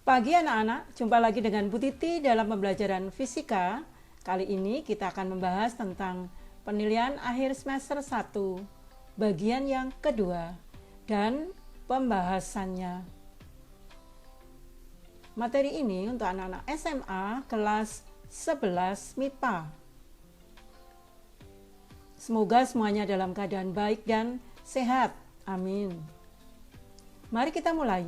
Pagi anak-anak, jumpa lagi dengan Bu Titi dalam pembelajaran fisika. Kali ini kita akan membahas tentang penilaian akhir semester 1, bagian yang kedua, dan pembahasannya. Materi ini untuk anak-anak SMA kelas 11 MIPA. Semoga semuanya dalam keadaan baik dan sehat. Amin. Mari kita mulai.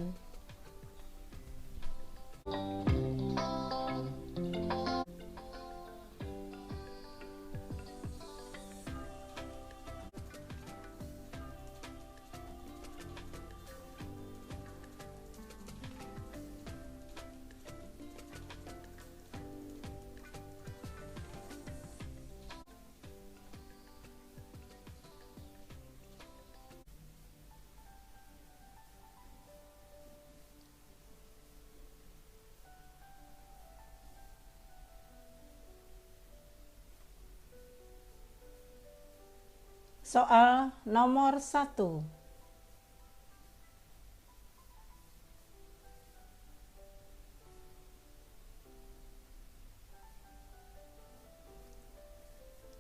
Soal nomor 1.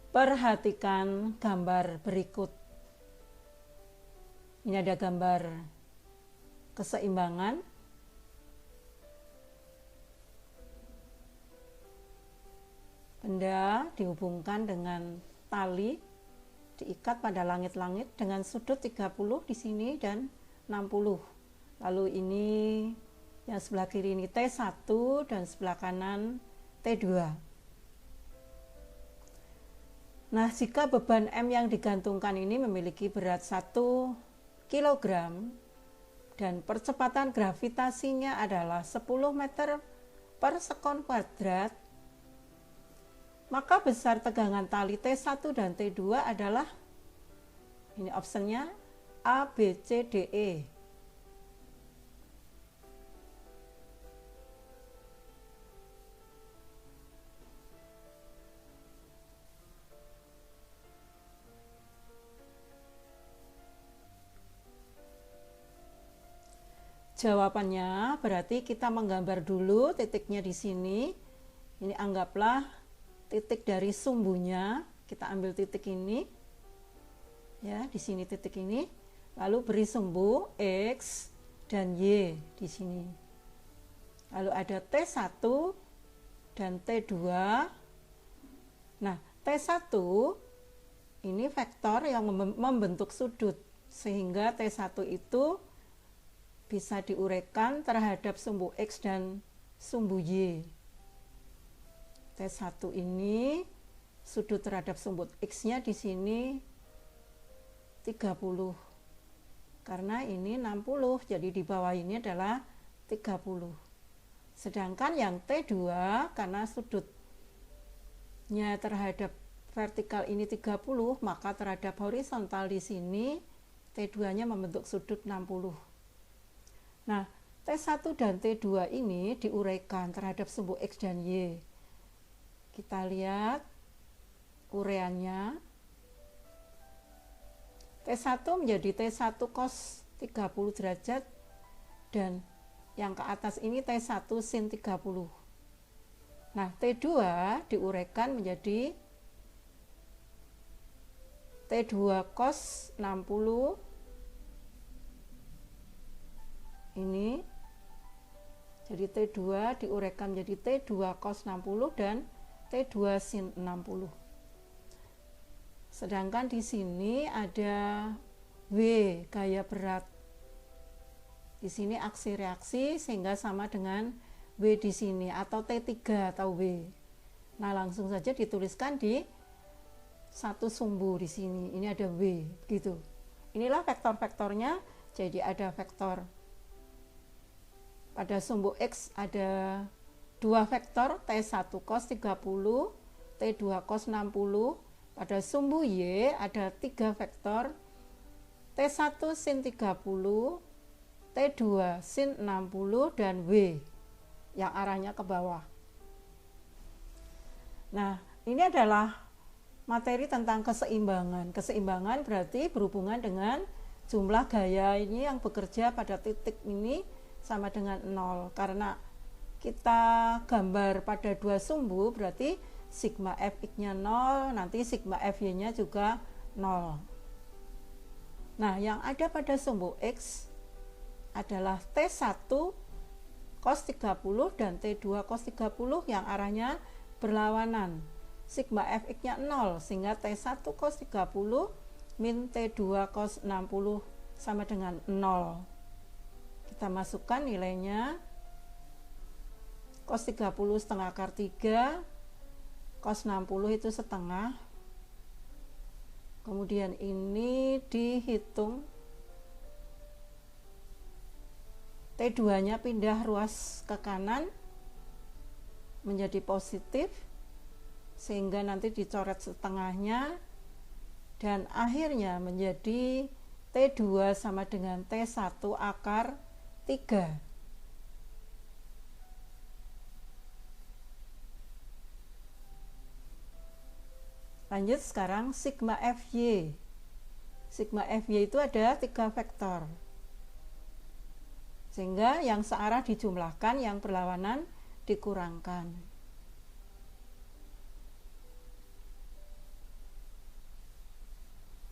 Perhatikan gambar berikut. Ini ada gambar keseimbangan. Benda dihubungkan dengan tali, diikat pada langit-langit dengan sudut 30 di sini dan 60. Lalu ini yang sebelah kiri ini T1 dan sebelah kanan T2. Nah, jika beban M yang digantungkan ini memiliki berat 1 kg dan percepatan gravitasinya adalah 10 meter per sekon kuadrat, maka besar tegangan tali T1 dan T2 adalah, ini optionnya A, B, C, D, E. Jawabannya berarti kita menggambar dulu titiknya di sini. Ini anggaplah titik dari sumbunya, kita ambil titik ini ya, di sini titik ini, lalu beri sumbu X dan Y di sini, lalu ada T1 dan T2. Nah, T1 ini vektor yang membentuk sudut, sehingga T1 itu bisa diuraikan terhadap sumbu X dan sumbu Y. T1 ini sudut terhadap sumbu X-nya di sini 30. Karena ini 60, jadi di bawah ini adalah 30. Sedangkan yang T2 karena sudutnya terhadap vertikal ini 30, maka terhadap horizontal di sini T2-nya membentuk sudut 60. Nah, T1 dan T2 ini diuraikan terhadap sumbu X dan Y. Kita lihat uraiannya. T1 menjadi T1 cos 30 derajat dan yang ke atas ini T1 sin 30. Nah, T2 diuraikan menjadi T2 cos 60 ini. Jadi T2 diuraikan menjadi T2 cos 60 dan T2 sin 60. Sedangkan di sini ada W, gaya berat. Di sini aksi reaksi sehingga sama dengan W di sini atau T3 atau W. Nah, langsung saja dituliskan di satu sumbu di sini. Ini ada W, gitu. Inilah vektor-vektornya. Jadi ada vektor pada sumbu X ada dua vektor T1 cos 30, T2 cos 60. Pada sumbu Y ada tiga vektor T1 sin 30, T2 sin 60 dan W yang arahnya ke bawah. Nah, ini adalah materi tentang keseimbangan. Keseimbangan berarti berhubungan dengan jumlah gaya ini yang bekerja pada titik ini sama dengan 0, karena kita gambar pada dua sumbu, berarti sigma fx-nya 0, nanti sigma fy-nya juga 0. Nah, yang ada pada sumbu x adalah T1 cos 30 dan T2 cos 30 yang arahnya berlawanan. Sigma fx-nya 0, sehingga T1 cos 30 min T2 cos 60 sama dengan 0. Kita masukkan nilainya. Cos 30 setengah akar 3, cos 60 itu setengah. Kemudian ini dihitung. T2-nya pindah ruas ke kanan menjadi positif, sehingga nanti dicoret setengahnya, dan akhirnya menjadi T2 sama dengan T1 akar 3. Lanjut sekarang sigma fy. Sigma fy itu ada 3 vektor, sehingga yang searah dijumlahkan, yang berlawanan dikurangkan.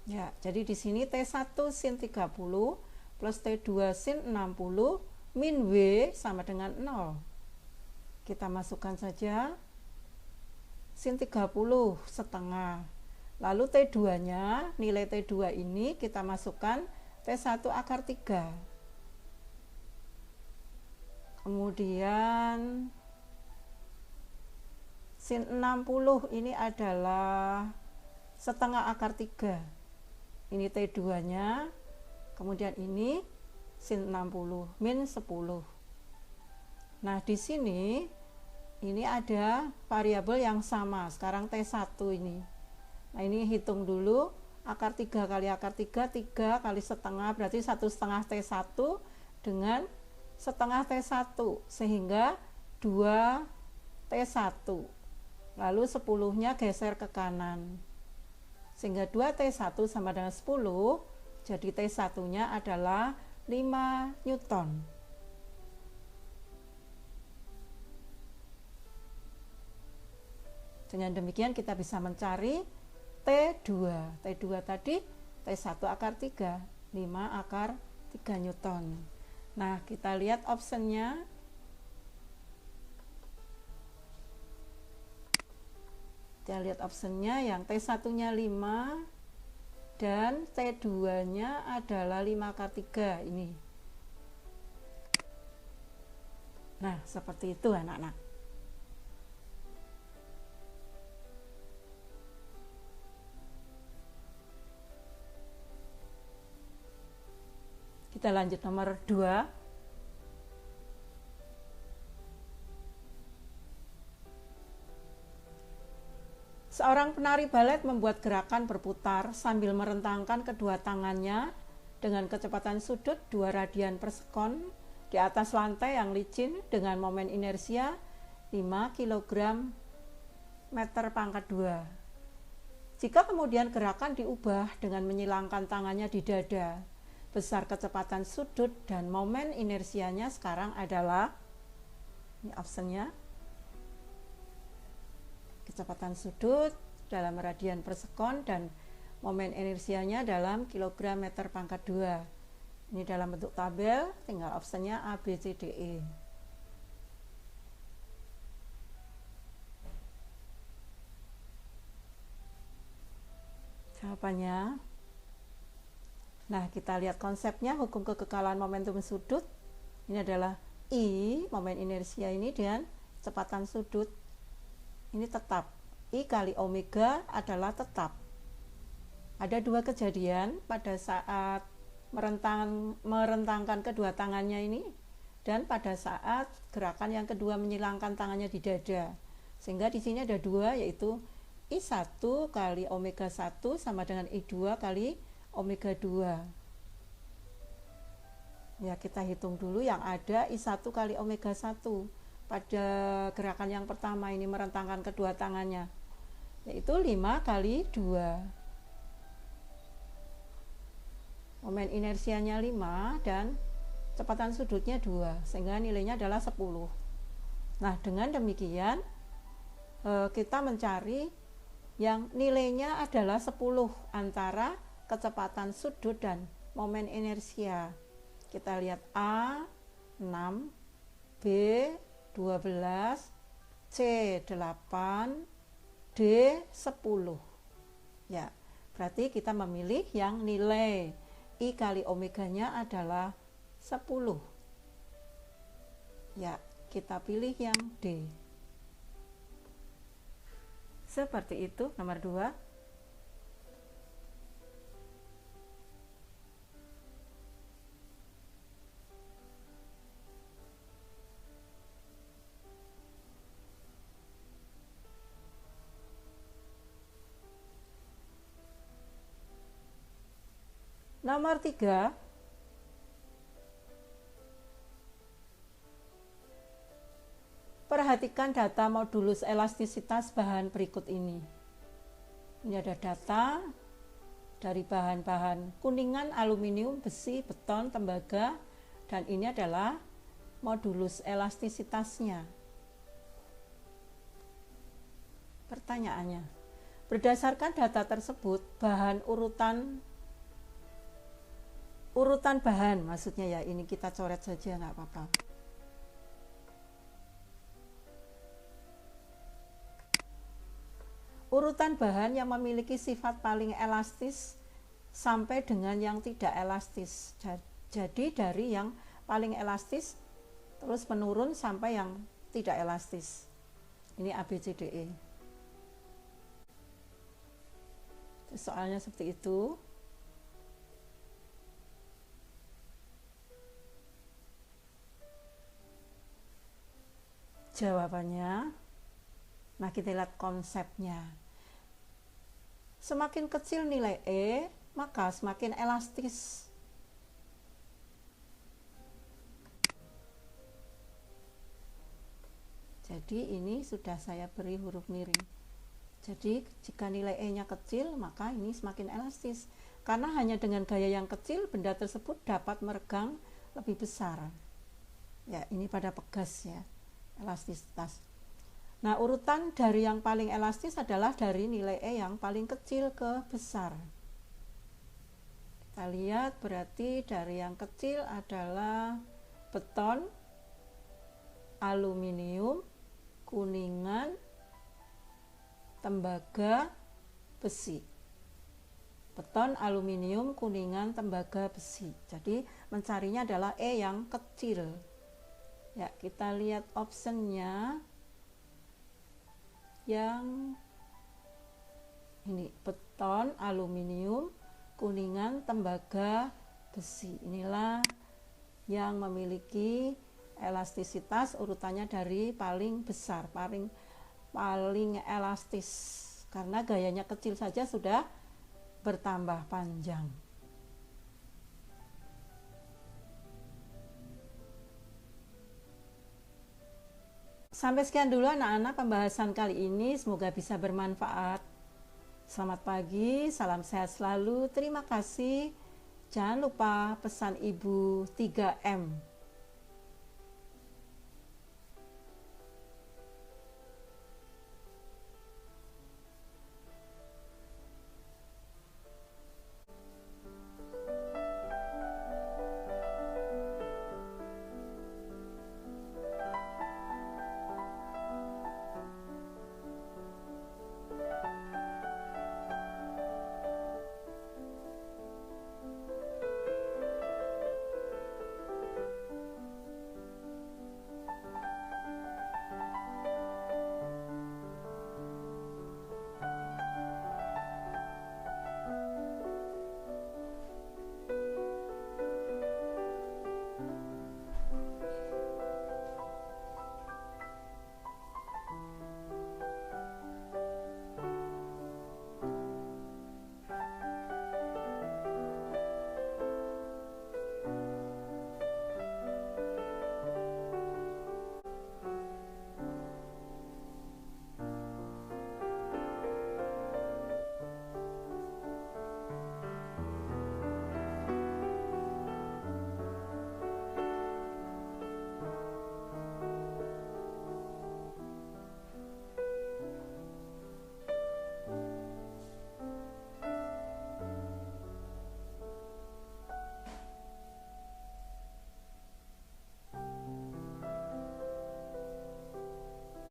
Ya, jadi di sini T1 sin 30 plus T2 sin 60 min W sama dengan 0. Kita masukkan saja. Sin 30 setengah, lalu T2-nya, nilai T2 ini kita masukkan T1 akar 3. Kemudian sin 60 ini adalah setengah akar 3. Ini T2-nya, kemudian ini sin 60 min 10. Nah, di sini ini ada variabel yang sama, sekarang T1 ini. Nah, ini hitung dulu, akar 3 kali akar 3, 3 kali setengah, berarti 1/2 T1 dengan setengah T1, sehingga 2 T1. Lalu 10-nya geser ke kanan, sehingga 2 T1 sama dengan 10, jadi T1-nya adalah 5 Newton. Dengan demikian kita bisa mencari T2. T2 tadi T1 akar 3, 5 akar 3 Newton. Nah, kita lihat optionnya. Kita lihat optionnya, yang T1-nya 5 dan T2-nya adalah 5 akar 3 ini. Nah, seperti itu anak-anak. Kita lanjut nomor 2. Seorang penari balet membuat gerakan berputar sambil merentangkan kedua tangannya dengan kecepatan sudut 2 radian per sekon di atas lantai yang licin dengan momen inersia 5 kg meter pangkat 2. Jika kemudian gerakan diubah dengan menyilangkan tangannya di dada, besar kecepatan sudut dan momen inersianya sekarang adalah, ini optionnya, kecepatan sudut dalam radian per sekon dan momen inersianya dalam kilogram meter pangkat 2. Ini dalam bentuk tabel, tinggal optionnya A, B, C, D, E. Jawabannya, nah, kita lihat konsepnya, hukum kekekalan momentum sudut. Ini adalah I, momen inersia ini, dan kecepatan sudut ini tetap. I kali omega adalah tetap. Ada 2 kejadian pada saat merentangkan kedua tangannya ini, dan pada saat gerakan yang kedua menyilangkan tangannya di dada. Sehingga di sini ada 2, yaitu I1 kali omega 1 sama dengan I2 kali omega 2. Ya, kita hitung dulu yang ada I1 kali omega 1 pada gerakan yang pertama ini merentangkan kedua tangannya, yaitu 5 kali 2. Momen inersianya 5 dan kecepatan sudutnya 2, sehingga nilainya adalah 10. Nah, dengan demikian kita mencari yang nilainya adalah 10 antara kecepatan sudut dan momen inersia. Kita lihat A 6, B 12, C 8, D 10. Ya, berarti kita memilih yang nilai I kali omeganya adalah 10. Ya, kita pilih yang D. Seperti itu, nomor 2. Nomor 3, perhatikan data modulus elastisitas bahan berikut ini. Ini ada data dari bahan-bahan kuningan, aluminium, besi, beton, tembaga, dan ini adalah modulus elastisitasnya. Pertanyaannya, berdasarkan data tersebut, urutan bahan, maksudnya ya, ini kita coret saja nggak apa-apa. Urutan bahan yang memiliki sifat paling elastis sampai dengan yang tidak elastis. Jadi dari yang paling elastis terus menurun sampai yang tidak elastis. Ini ABCDE. Soalnya seperti itu. Jawabannya, nah kita lihat konsepnya. Semakin kecil nilai E, maka semakin elastis. Jadi ini sudah saya beri huruf miring. Jadi jika nilai E-nya kecil, maka ini semakin elastis. Karena hanya dengan gaya yang kecil, benda tersebut dapat meregang lebih besar. Ya, ini pada pegas ya. Elastisitas. Nah, urutan dari yang paling elastis adalah dari nilai E yang paling kecil ke besar. Kita lihat, berarti dari yang kecil adalah beton, aluminium, kuningan, tembaga, besi. Beton, aluminium, kuningan, tembaga, besi. Jadi mencarinya adalah E yang kecil. Ya, kita lihat optionnya yang ini, beton, aluminium, kuningan, tembaga, besi. Inilah yang memiliki elastisitas urutannya dari paling besar, paling elastis. Karena gayanya kecil saja sudah bertambah panjang. Sampai sekian dulu anak-anak pembahasan kali ini, semoga bisa bermanfaat. Selamat pagi, salam sehat selalu, terima kasih. Jangan lupa pesan ibu 3M.